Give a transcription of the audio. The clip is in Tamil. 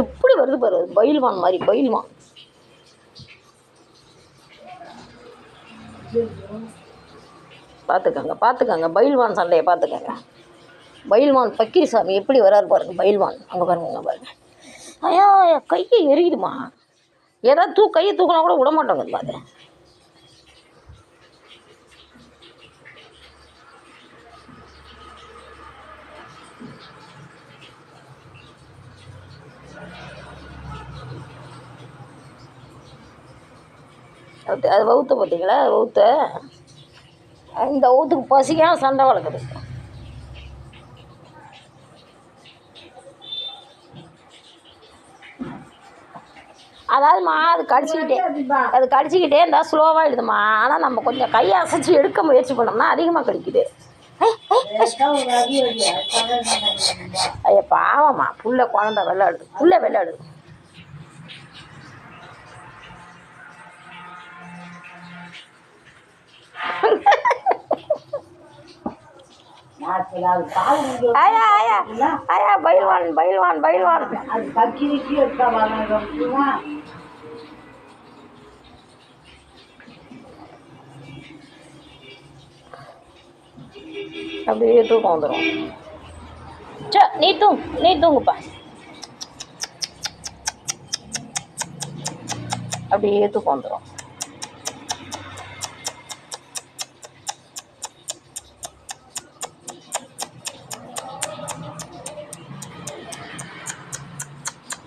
எப்படி வருது பாரு, பயில்வான் மாதிரி, பயில்வான். பார்த்துக்கங்க பார்த்துக்கங்க, பயில்வான் சண்டையை பார்த்துக்கங்க. பயில்வான் பக்கீர்சாமி எப்படி வராரு பாருங்க, பயில்வான். அங்கே பாருங்க பாருங்க. ஐயா கையை எரியுதுமா, ஏதாவது கையை தூக்கினா கூட விட மாட்டோங்க. அது அது வவுத்த பார்த்தீங்களா, வவுத்த இந்த வவுத்துக்கு பசிக்காக சண்டை வளர்க்குது. அதாவதுமா அது கடிச்சிக்கிட்டே இருந்தால் ஸ்லோவாக எழுதுமா. ஆனால் நம்ம கொஞ்சம் கையை அசைச்சி எடுக்க முயற்சி பண்ணோம்னா அதிகமாக கடிக்குது. ஐயா பாவம்மா, புள்ள குழந்தை விளையாடுது, புள்ள விளையாடுது. ஐயா ஐயா ஐயா பயில்வான் பயில்வான் பயில்வான். அப்படியே தூக்கம் வந்துடும். நீ தூங்குப்பா. அப்படியே தூக்கம் வந்துடும்.